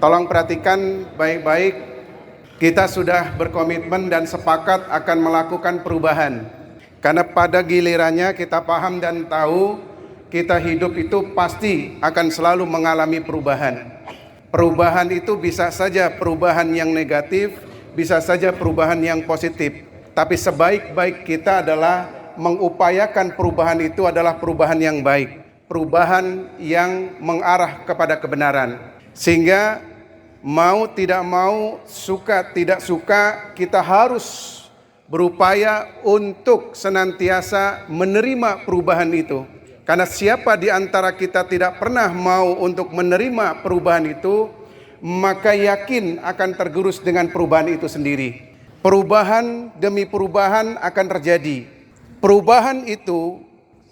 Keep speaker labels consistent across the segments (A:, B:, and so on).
A: Tolong perhatikan baik-baik, kita sudah berkomitmen dan sepakat akan melakukan perubahan. Karena pada gilirannya kita paham dan tahu kita hidup itu pasti akan selalu mengalami perubahan. Perubahan itu bisa saja perubahan yang negatif, bisa saja perubahan yang positif. Tapi sebaik-baik kita adalah mengupayakan perubahan itu adalah perubahan yang baik, perubahan yang mengarah kepada kebenaran. Sehingga mau tidak mau, suka tidak suka, kita harus berupaya untuk senantiasa menerima perubahan itu. Karena siapa di antara kita tidak pernah mau untuk menerima perubahan itu, maka yakin akan tergerus dengan perubahan itu sendiri. Perubahan demi perubahan akan terjadi. Perubahan itu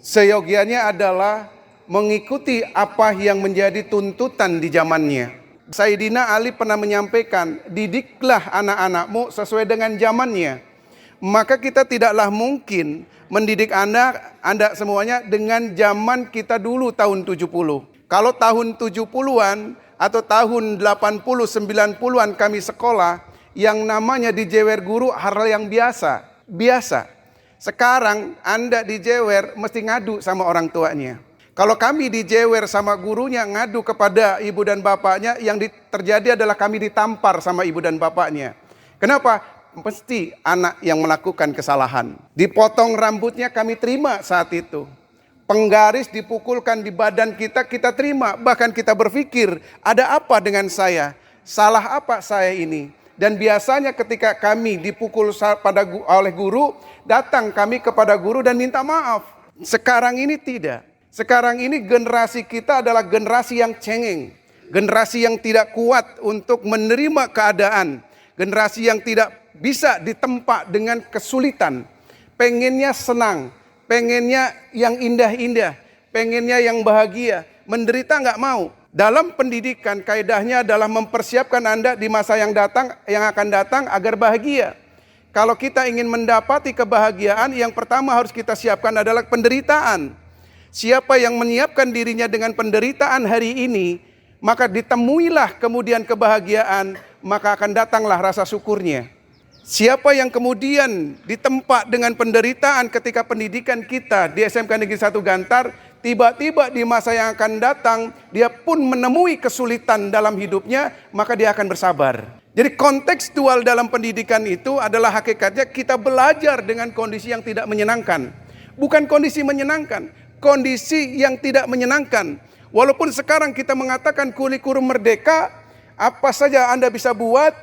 A: seyogianya adalah mengikuti apa yang menjadi tuntutan di zamannya. Sayyidina Ali pernah menyampaikan, didiklah anak-anakmu sesuai dengan zamannya. Maka kita tidaklah mungkin mendidik Anda semuanya dengan zaman kita dulu tahun 70. Kalau tahun 70-an atau tahun 80, 90-an kami sekolah, yang namanya dijewer guru hal yang biasa. Sekarang Anda dijewer mesti ngadu sama orang tuanya. Kalau kami dijewer sama gurunya, ngadu kepada ibu dan bapaknya, yang terjadi adalah kami ditampar sama ibu dan bapaknya. Kenapa? Mesti anak yang melakukan kesalahan. Dipotong rambutnya kami terima saat itu. Penggaris dipukulkan di badan kita, kita terima. Bahkan kita berpikir, ada apa dengan saya? Salah apa saya ini? Dan biasanya ketika kami dipukul oleh guru, datang kami kepada guru dan minta maaf. Sekarang ini tidak. Sekarang ini generasi kita adalah generasi yang cengeng. Generasi yang tidak kuat untuk menerima keadaan. Generasi yang tidak bisa ditempa dengan kesulitan. Pengennya senang, pengennya yang indah-indah, pengennya yang bahagia. Menderita nggak mau. Dalam pendidikan kaidahnya adalah mempersiapkan Anda di masa yang akan datang agar bahagia. Kalau kita ingin mendapati kebahagiaan, yang pertama harus kita siapkan adalah penderitaan. Siapa yang menyiapkan dirinya dengan penderitaan hari ini, maka ditemuilah kemudian kebahagiaan, maka akan datanglah rasa syukurnya. Siapa yang kemudian ditempa dengan penderitaan ketika pendidikan kita di SMK Negeri 1 Gantar, tiba-tiba di masa yang akan datang, dia pun menemui kesulitan dalam hidupnya, maka dia akan bersabar. Jadi kontekstual dalam pendidikan itu adalah hakikatnya kita belajar dengan kondisi yang tidak menyenangkan. Bukan kondisi menyenangkan, kondisi yang tidak menyenangkan. Walaupun sekarang kita mengatakan kurikulum merdeka, apa saja Anda bisa buat,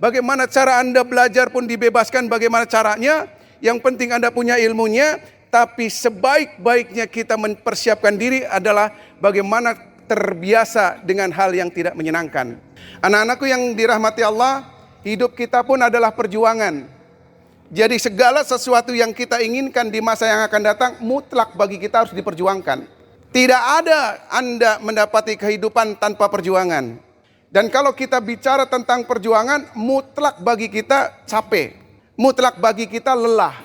A: bagaimana cara Anda belajar pun dibebaskan bagaimana caranya, yang penting Anda punya ilmunya, tapi sebaik-baiknya kita mempersiapkan diri adalah bagaimana terbiasa dengan hal yang tidak menyenangkan. Anak-anakku yang dirahmati Allah, hidup kita pun adalah perjuangan. Jadi segala sesuatu yang kita inginkan di masa yang akan datang, mutlak bagi kita harus diperjuangkan. Tidak ada Anda mendapati kehidupan tanpa perjuangan. Dan kalau kita bicara tentang perjuangan, mutlak bagi kita capek. Mutlak bagi kita lelah.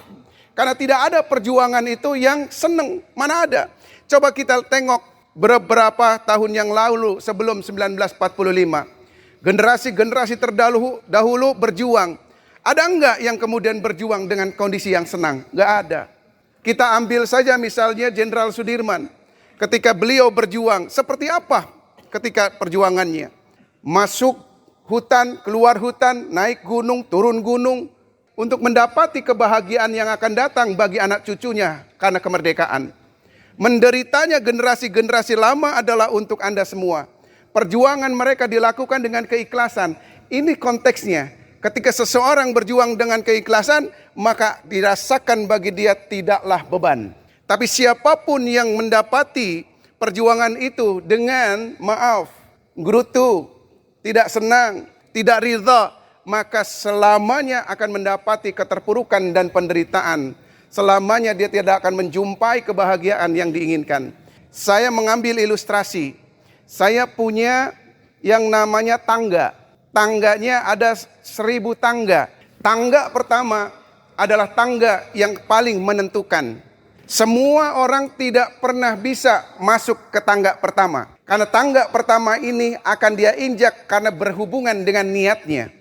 A: Karena tidak ada perjuangan itu yang senang. Mana ada? Coba kita tengok beberapa tahun yang lalu sebelum 1945. Generasi-generasi terdahulu berjuang. Ada enggak yang kemudian berjuang dengan kondisi yang senang? Enggak ada. Kita ambil saja misalnya Jenderal Sudirman. Ketika beliau berjuang, seperti apa ketika perjuangannya? Masuk hutan, keluar hutan, naik gunung, turun gunung. Untuk mendapati kebahagiaan yang akan datang bagi anak cucunya karena kemerdekaan. Menderitanya generasi-generasi lama adalah untuk Anda semua. Perjuangan mereka dilakukan dengan keikhlasan. Ini konteksnya. Ketika seseorang berjuang dengan keikhlasan, maka dirasakan bagi dia tidaklah beban. Tapi siapapun yang mendapati perjuangan itu dengan maaf, gerutu, tidak senang, tidak ridha, maka selamanya akan mendapati keterpurukan dan penderitaan. Selamanya dia tidak akan menjumpai kebahagiaan yang diinginkan. Saya mengambil ilustrasi. Saya punya yang namanya tangga. Tangganya ada 1000 tangga. Tangga pertama adalah tangga yang paling menentukan. Semua orang tidak pernah bisa masuk ke tangga pertama. Karena tangga pertama ini akan dia injak karena berhubungan dengan niatnya.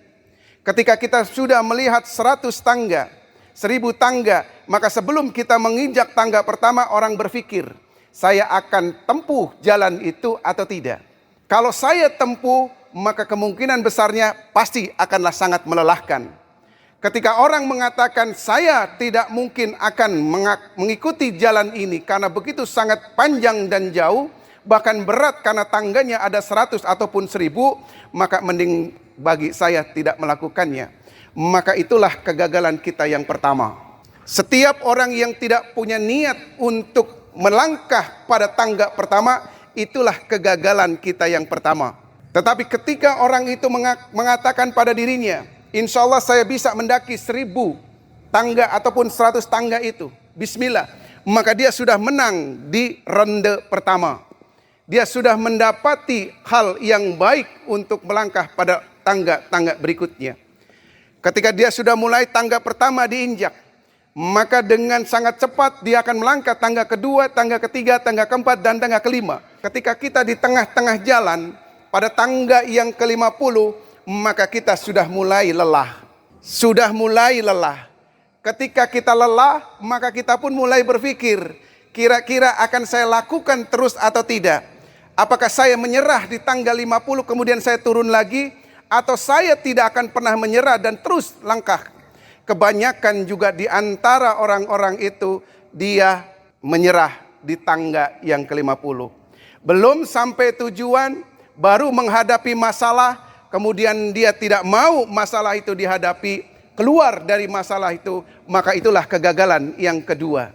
A: Ketika kita sudah melihat 100 tangga, 1000 tangga, maka sebelum kita menginjak tangga pertama, orang berpikir, saya akan tempuh jalan itu atau tidak. Kalau saya tempuh, maka kemungkinan besarnya pasti akanlah sangat melelahkan. Ketika orang mengatakan saya tidak mungkin akan mengikuti jalan ini karena begitu sangat panjang dan jauh, bahkan berat karena tangganya ada 100 ataupun 1000, maka mending bagi saya tidak melakukannya. Maka itulah kegagalan kita yang pertama. Setiap orang yang tidak punya niat untuk melangkah pada tangga pertama, itulah kegagalan kita yang pertama. Tetapi ketika orang itu mengatakan pada dirinya, insya Allah saya bisa mendaki 1000 tangga ataupun 100 tangga itu, bismillah, maka dia sudah menang di ronde pertama. Dia sudah mendapati hal yang baik untuk melangkah pada tangga-tangga berikutnya. Ketika dia sudah mulai tangga pertama diinjak, maka dengan sangat cepat dia akan melangkah tangga kedua, tangga ketiga, tangga keempat, dan tangga kelima. Ketika kita di tengah-tengah jalan, pada tangga yang ke-50, maka kita sudah mulai lelah. Sudah mulai lelah. Ketika kita lelah, maka kita pun mulai berpikir, kira-kira akan saya lakukan terus atau tidak? Apakah saya menyerah di tangga 50 kemudian saya turun lagi? Atau saya tidak akan pernah menyerah dan terus langkah? Kebanyakan juga di antara orang-orang itu, dia menyerah di tangga yang ke-50. Belum sampai tujuan, baru menghadapi masalah, kemudian dia tidak mau masalah itu dihadapi, keluar dari masalah itu, maka itulah kegagalan yang kedua.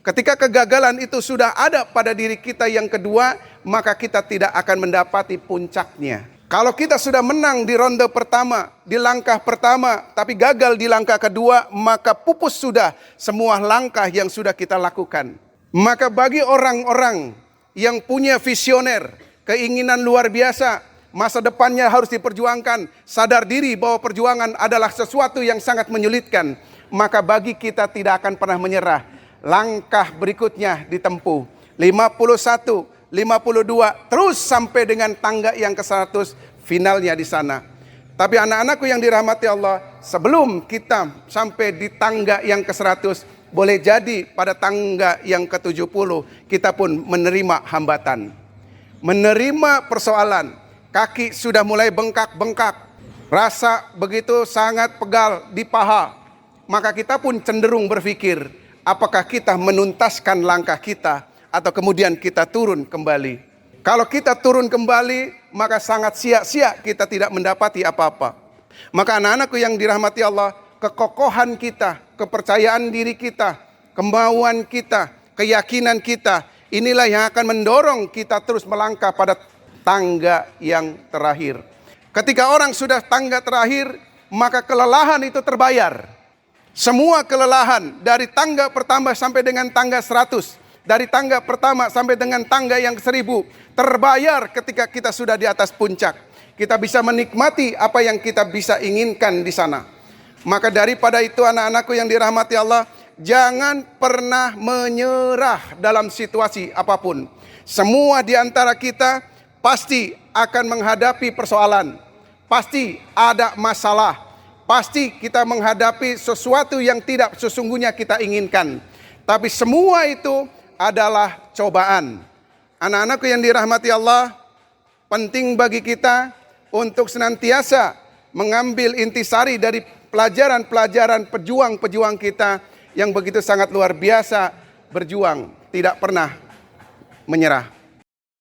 A: Ketika kegagalan itu sudah ada pada diri kita yang kedua, maka kita tidak akan mendapati puncaknya. Kalau kita sudah menang di ronde pertama, di langkah pertama, tapi gagal di langkah kedua, maka pupus sudah semua langkah yang sudah kita lakukan. Maka bagi orang-orang yang punya visioner, keinginan luar biasa, masa depannya harus diperjuangkan, sadar diri bahwa perjuangan adalah sesuatu yang sangat menyulitkan, maka bagi kita tidak akan pernah menyerah. Langkah berikutnya ditempuh, 51, 52, terus sampai dengan tangga yang ke-100, finalnya di sana. Tapi anak-anakku yang dirahmati Allah, sebelum kita sampai di tangga yang ke-100, boleh jadi pada tangga yang ke-70, kita pun menerima hambatan. Menerima persoalan, kaki sudah mulai bengkak-bengkak, rasa begitu sangat pegal di paha, maka kita pun cenderung berpikir, apakah kita menuntaskan langkah kita, atau kemudian kita turun kembali. Kalau kita turun kembali, maka sangat sia-sia kita tidak mendapati apa-apa. Maka anak-anakku yang dirahmati Allah, kekokohan kita, kepercayaan diri kita, kemauan kita, keyakinan kita, inilah yang akan mendorong kita terus melangkah pada tangga yang terakhir. Ketika orang sudah tangga terakhir, maka kelelahan itu terbayar. Semua kelelahan dari tangga pertama sampai dengan tangga 100, dari tangga pertama sampai dengan tangga yang 1000, terbayar ketika kita sudah di atas puncak. Kita bisa menikmati apa yang kita bisa inginkan di sana. Maka daripada itu anak-anakku yang dirahmati Allah, jangan pernah menyerah dalam situasi apapun. Semua di antara kita pasti akan menghadapi persoalan, pasti ada masalah, pasti kita menghadapi sesuatu yang tidak sesungguhnya kita inginkan. Tapi semua itu adalah cobaan. Anak-anakku yang dirahmati Allah, penting bagi kita untuk senantiasa mengambil intisari dari pelajaran-pelajaran pejuang-pejuang kita yang begitu sangat luar biasa berjuang, tidak pernah menyerah.